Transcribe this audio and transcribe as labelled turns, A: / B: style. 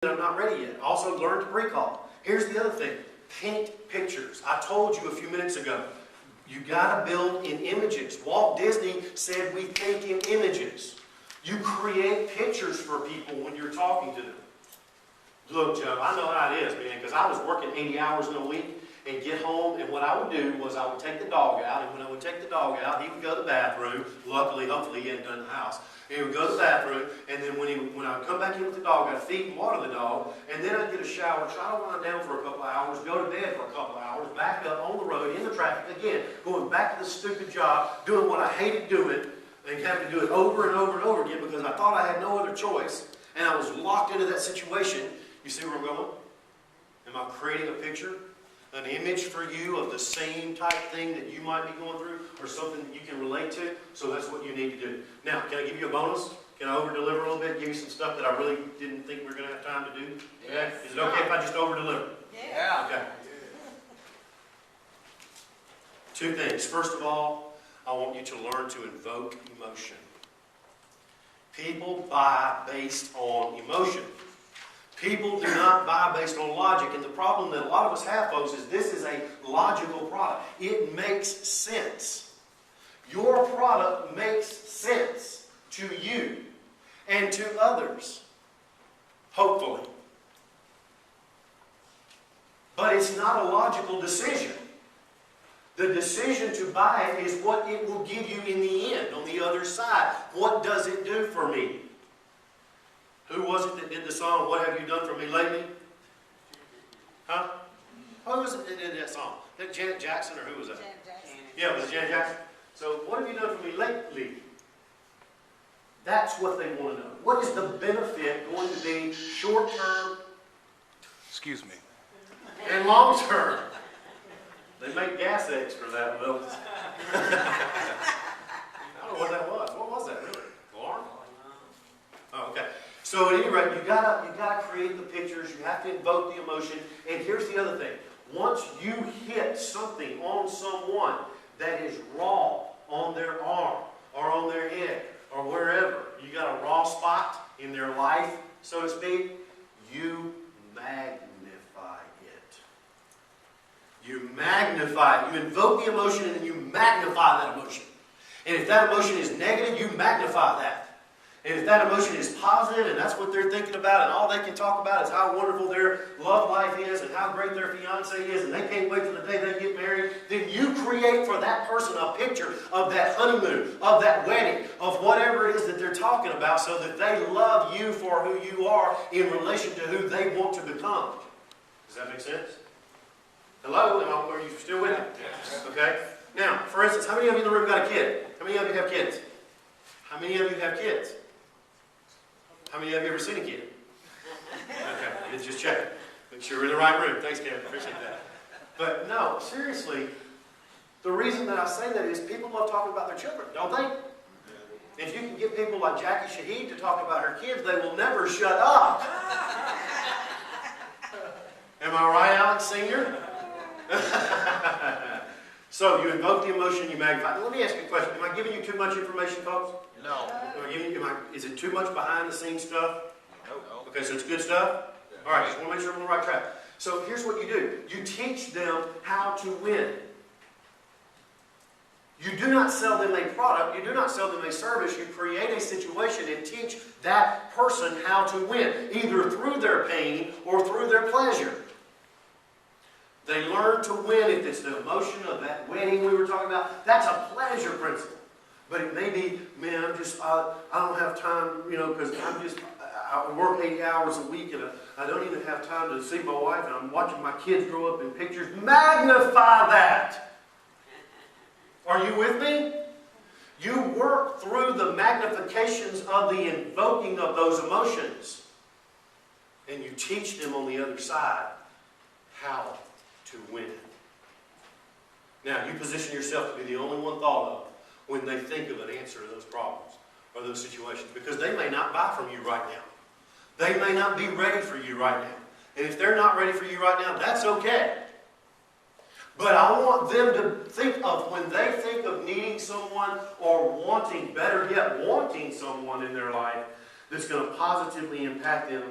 A: I'm not ready yet. Also, learn to pre-call. Here's the other thing. Paint pictures. I told you a few minutes ago, you got to build in images. Walt Disney said we think in images. You create pictures for people when you're talking to them. Look, Joe, I know how it is, man, because I was working 80 hours in a week and get home, and what I would do was I would take the dog out, and when I would take the dog out, he would go to the bathroom. Luckily, hopefully, he hadn't done the house. He would go to the bathroom, and then when I would come back in with the dog, I'd feed and water the dog, and then I'd get a shower, try to wind down for a couple of hours, go to bed for a couple of hours, back up on the road, in the traffic again, going back to the stupid job, doing what I hated doing, and having to do it over and over and over again because I thought I had no other choice, and I was locked into that situation. You see where I'm going? Am I creating a picture? An image for you of the same type thing that you might be going through or something that you can relate to? So that's what you need to do. Now, can I give you a bonus? Can I over-deliver a little bit, give you some stuff that I really didn't think we were going to have time to do? Okay? Is it okay if I just over-deliver?
B: Yeah.
A: Okay. Two things. First of all, I want you to learn to invoke emotion. People buy based on emotion. People do not buy based on logic. And the problem that a lot of us have, folks, is this is a logical product. It makes sense. Your product makes sense to you and to others, hopefully. But it's not a logical decision. The decision to buy it is what it will give you in the end, on the other side. What does it do for me? Who was it that did the song, "What Have You Done For Me Lately"? Huh? Who was it that did that song? Was that Janet Jackson or who was that?
B: Janet Jackson.
A: Yeah, was it Janet Jackson? So, what have you done for me lately? That's what they want to know. What is the benefit going to be short-term
C: Excuse me.
A: and long-term? They make gas eggs for that, though. I don't know what that was. What was that, really? Alarm? Oh, okay. So at any rate, you gotta create the pictures. You have to invoke the emotion. And here's the other thing: once you hit something on someone that is raw on their arm or on their head or wherever, you got a raw spot in their life, so to speak, you magnify it. You magnify it. You invoke the emotion and then you magnify that emotion. And if that emotion is negative, you magnify that. And if that emotion is positive and that's what they're thinking about and all they can talk about is how wonderful their love life is and how great their fiance is and they can't wait till the day they get married, then you create for that person a picture of that honeymoon, of that wedding, of whatever it is that they're talking about so that they love you for who you are in relation to who they want to become. Does that make sense? Hello? Are you still with me?
C: Yes.
A: Okay. Now, for instance, how many of you in the room got a kid? How many of you have kids? How many of you have kids? How many of you ever seen a kid? Okay, let's just check. Make sure we're in the right room. Thanks, Kevin. Appreciate that. But no, seriously, the reason that I say that is people love talking about their children, don't they? If you can get people like Jackie Shaheed to talk about her kids, they will never shut up. Am I right, Alex Sr.? So you invoke the emotion, you magnify. Let me ask you a question. Am I giving you too much information, folks?
C: No.
A: Is it too much behind the scenes stuff?
C: No.
A: Okay, so it's good stuff? All right, just want to make sure I'm on the right track. So here's what you do. You teach them how to win. You do not sell them a product. You do not sell them a service. You create a situation and teach that person how to win, either through their pain or through their pleasure. They learn to win if it's the emotion of that wedding we were talking about. That's a pleasure principle. But it may be, man, I don't have time, because I work 80 hours a week and I don't even have time to see my wife and I'm watching my kids grow up in pictures. Magnify that. Are you with me? You work through the magnifications of the invoking of those emotions. And you teach them on the other side how to win. Now, you position yourself to be the only one thought of when they think of an answer to those problems or those situations, because they may not buy from you right now. They may not be ready for you right now. And if they're not ready for you right now, that's okay. But I want them to think of when they think of needing someone or wanting, better yet, wanting someone in their life that's going to positively impact them